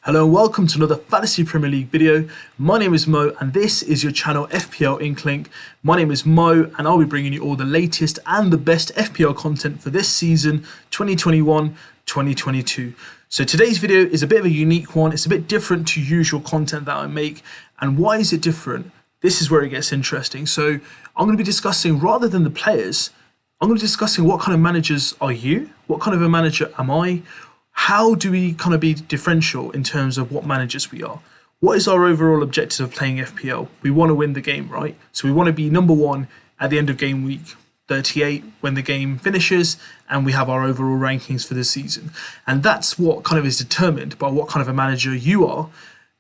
Hello and welcome to another Fantasy Premier League video. My name is Mo and this is your channel FPL Inklink. My name is Mo and I'll be bringing you all the latest and the best FPL content for this season 2021-2022. So today's video is a bit of a unique one. It's a bit different to usual content that I make. And why is it different? This is where it gets interesting. So I'm going to be discussing, rather than the players, I'm going to be discussing what kind of managers are you? What kind of a manager am I? How do we kind of be differential in terms of what managers we are? What is our overall objective of playing FPL? We want to win the game, right? So we want to be number one at the end of game week 38 when the game finishes and we have our overall rankings for the season. And that's what kind of is determined by what kind of a manager you are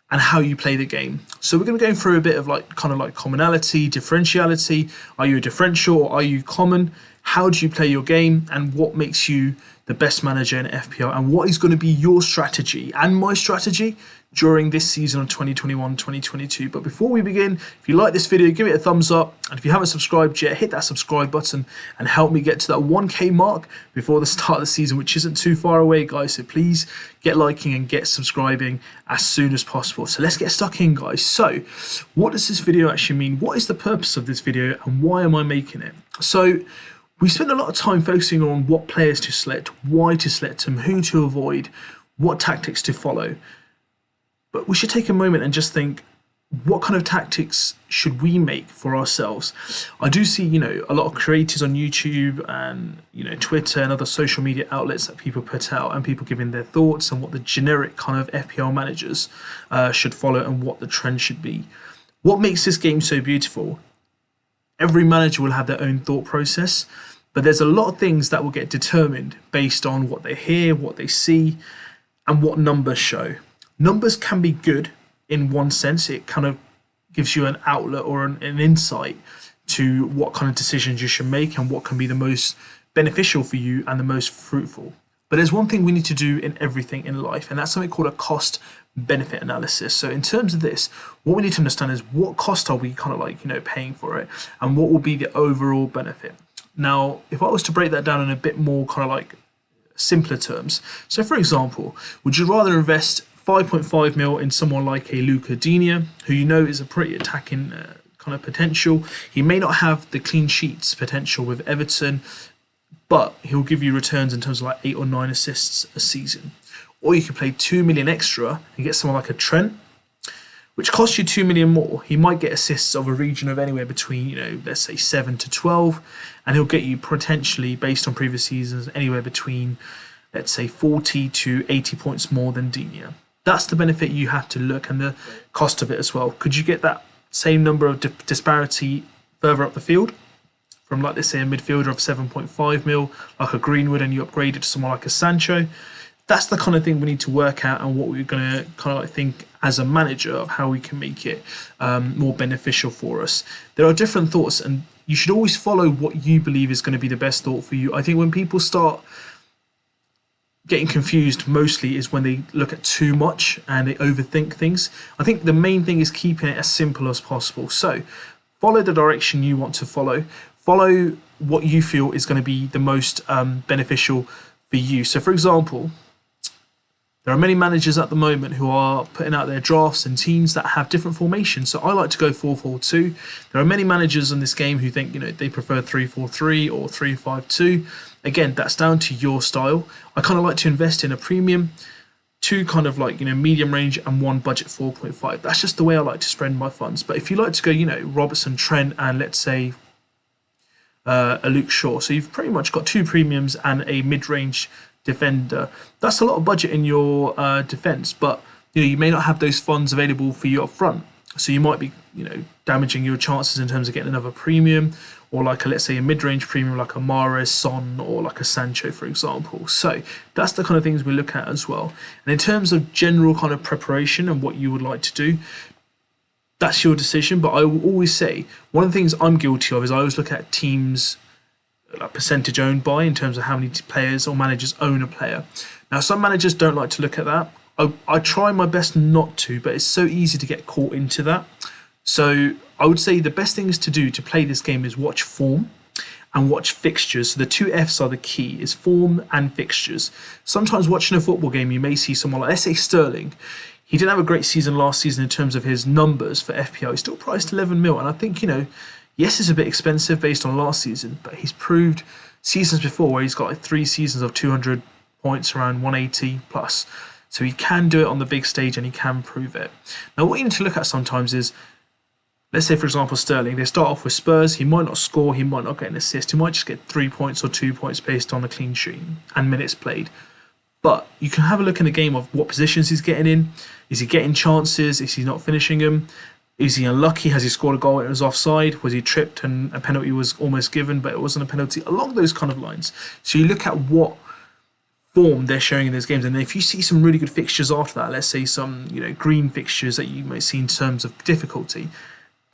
and how you play the game. So we're going to go through a bit of commonality, differentiality. Are you a differential or are you common? How do you play your game and what makes you the best manager in FPL, and what is going to be your strategy and my strategy during this season of 2021-2022. But before we begin, if you like this video, give it a thumbs up, and if you haven't subscribed yet, hit that subscribe button and help me get to that 1k mark before the start of the season, which isn't too far away, guys. So please get liking and get subscribing as soon as possible. So let's get stuck in, guys. So what does this video actually mean? What is the purpose of this video and why am I making it? So we spend a lot of time focusing on what players to select, why to select them, who to avoid, what tactics to follow. But we should take a moment and just think, what kind of tactics should we make for ourselves? I do see, a lot of creators on YouTube and, Twitter and other social media outlets that people put out and people giving their thoughts on what the generic kind of FPL managers should follow and what the trend should be. What makes this game so beautiful? Every manager will have their own thought process, but there's a lot of things that will get determined based on what they hear, what they see, and what numbers show. Numbers can be good in one sense. It kind of gives you an outlet or an insight to what kind of decisions you should make and what can be the most beneficial for you and the most fruitful. But there's one thing we need to do in everything in life, and that's something called a cost benefit analysis. So in terms of this, what we need to understand is what cost are we paying for it and what will be the overall benefit. Now, if I was to break that down in a bit more simpler terms, so for example, would you rather invest 5.5 mil in someone like a Luca Digne, who is a pretty attacking kind of potential? He may not have the clean sheets potential with Everton, but he'll give you returns in terms of 8 or 9 assists a season. Or you could play 2 million extra and get someone like a Trent, which costs you 2 million more. He might get assists of a region of anywhere between, let's say 7 to 12, and he'll get you potentially, based on previous seasons, anywhere between, let's say 40 to 80 points more than Digne. That's the benefit you have to look, and the cost of it as well. Could you get that same number of disparity further up the field? From let's say a midfielder of 7.5 mil, like a Greenwood, and you upgrade it to someone like a Sancho. That's the kind of thing we need to work out and what we're going to think as a manager of how we can make it more beneficial for us. There are different thoughts, and you should always follow what you believe is going to be the best thought for you. I think when people start getting confused mostly is when they look at too much and they overthink things. I think the main thing is keeping it as simple as possible. So follow the direction you want to follow. Follow what you feel is going to be the most beneficial for you. So, for example, there are many managers at the moment who are putting out their drafts and teams that have different formations. So I like to go 4-4-2. There are many managers in this game who think, they prefer 3-4-3 or 3-5-2. Again, that's down to your style. I kind of like to invest in a premium, 2 medium range and 1 budget 4.5. That's just the way I like to spend my funds. But if you like to go, Robertson, Trent, and let's say a Luke Shaw, so you've pretty much got 2 premiums and a mid-range defender. That's a lot of budget in your defence, but you may not have those funds available for you up front. So you might be damaging your chances in terms of getting another premium, or let's say a mid-range premium like a Mahrez, Son, or like a Sancho, for example. So that's the kind of things we look at as well. And in terms of general kind of preparation and what you would like to do, that's your decision. But I will always say, one of the things I'm guilty of is I always look at teams percentage owned by, in terms of how many players or managers own a player. Now, some managers don't like to look at that. I try my best not to, but it's so easy to get caught into that. So I would say the best things to do to play this game is watch form and watch fixtures. So the two F's are the key, is form and fixtures. Sometimes watching a football game, you may see someone like, let's say Sterling. He didn't have a great season last season in terms of his numbers for FPL. He's still priced 11 mil. And I think, yes, it's a bit expensive based on last season, but he's proved seasons before where he's got like 3 seasons of 200 points, around 180 plus. So he can do it on the big stage and he can prove it. Now, what you need to look at sometimes is, let's say, for example, Sterling, they start off with Spurs. He might not score. He might not get an assist. He might just get 3 points or 2 points based on a clean sheet and minutes played. But you can have a look in the game of what positions he's getting in. Is he getting chances? Is he not finishing them? Is he unlucky? Has he scored a goal and it was offside? Was he tripped and a penalty was almost given but it wasn't a penalty? Along those kind of lines. So you look at what form they're showing in those games, and if you see some really good fixtures after that, let's say some green fixtures that you might see in terms of difficulty,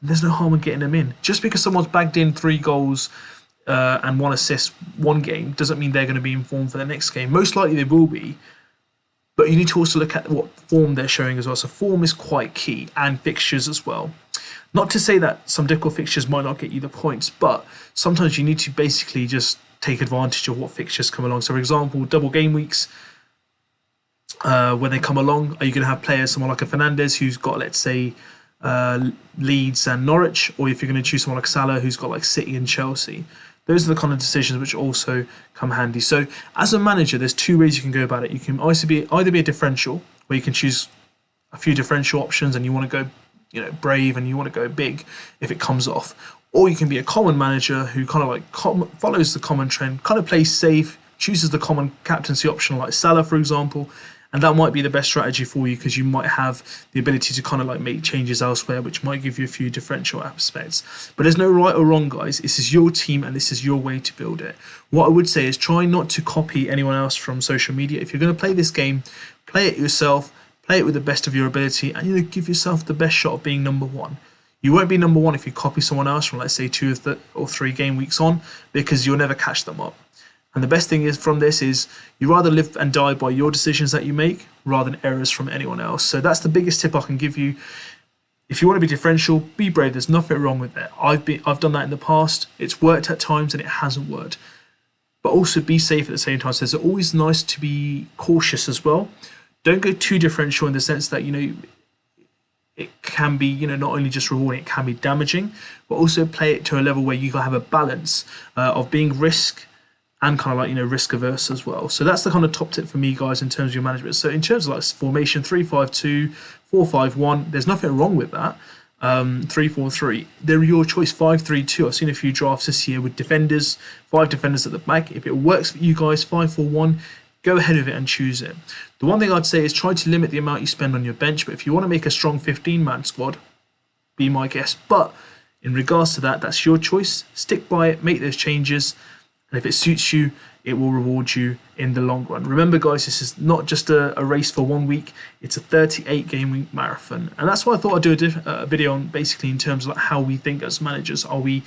there's no harm in getting them in. Just because someone's bagged in 3 goals and 1 assist one game doesn't mean they're going to be in form for the next game. Most likely they will be, but you need to also look at what form they're showing as well. So form is quite key, and fixtures as well. Not to say that some difficult fixtures might not get you the points, but sometimes you need to basically just take advantage of what fixtures come along. So for example, double game weeks, when they come along, are you going to have players, someone like a Fernandes who's got, let's say, Leeds and Norwich, or if you're going to choose someone like Salah who's got like City and Chelsea? Those are the kind of decisions which also come handy. So as a manager, there's 2 ways you can go about it. You can either be a differential, where you can choose a few differential options and you want to go brave and you want to go big if it comes off. Or you can be a common manager who kind of like follows the common trend, kind of plays safe, chooses the common captaincy option like Salah, for example, and that might be the best strategy for you because you might have the ability to kind of like make changes elsewhere, which might give you a few differential aspects. But there's no right or wrong, guys. This is your team and this is your way to build it. What I would say is try not to copy anyone else from social media. If you're going to play this game, play it yourself, play it with the best of your ability, and give yourself the best shot of being number 1. You won't be number 1 if you copy someone else from, let's say, 2 or 3 game weeks on, because you'll never catch them up. And the best thing is from this is you rather live and die by your decisions that you make rather than errors from anyone else. So that's the biggest tip I can give you. If you want to be differential, be brave. There's nothing wrong with it. I've done that in the past. It's worked at times and it hasn't worked. But also be safe at the same time. So it's always nice to be cautious as well. Don't go too differential in the sense that it can be not only just rewarding, it can be damaging, but also play it to a level where you have a balance of being risk and kind of like risk averse as well. So that's the kind of top tip for me, guys, in terms of your management. So in terms of like formation, 3-5-2, 4-5-1, there's nothing wrong with that. 3-4-3, they're your choice. 5-3-2, I've seen a few drafts this year with defenders, 5 defenders at the back. If it works for you guys, 5-4-1, go ahead with it and choose it. The one thing I'd say is try to limit the amount you spend on your bench, but if you want to make a strong 15-man squad, be my guest. But in regards to that, that's your choice. Stick by it, make those changes, and if it suits you, it will reward you in the long run. Remember, guys, this is not just a race for 1 week, it's a 38 game week marathon. And that's why I thought I'd do a video on basically in terms of like how we think as managers. Are we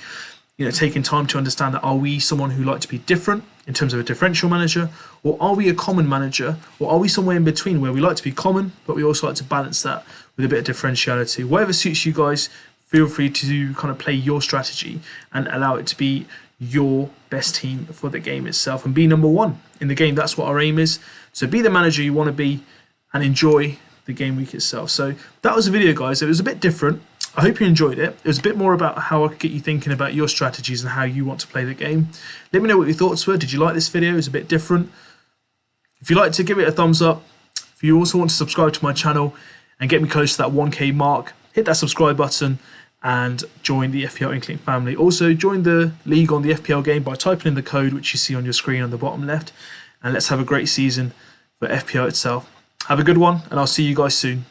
taking time to understand that? Are we someone who like to be different in terms of a differential manager, or are we a common manager, or are we somewhere in between where we like to be common but we also like to balance that with a bit of differentiality? Whatever suits you guys, feel free to kind of play your strategy and allow it to be your best team for the game itself and be number 1 in the game. That's what our aim is. So be the manager you want to be and enjoy the game week itself. So that was a video, guys. It was a bit different. I hope you enjoyed it. It was a bit more about how I could get you thinking about your strategies and how you want to play the game. Let me know what your thoughts were. Did you like this video? It was a bit different. If you'd like to give it a thumbs up, if you also want to subscribe to my channel and get me close to that 1K mark, hit that subscribe button and join the FPL Inkling family. Also, join the league on the FPL game by typing in the code which you see on your screen on the bottom left. And let's have a great season for FPL itself. Have a good one, and I'll see you guys soon.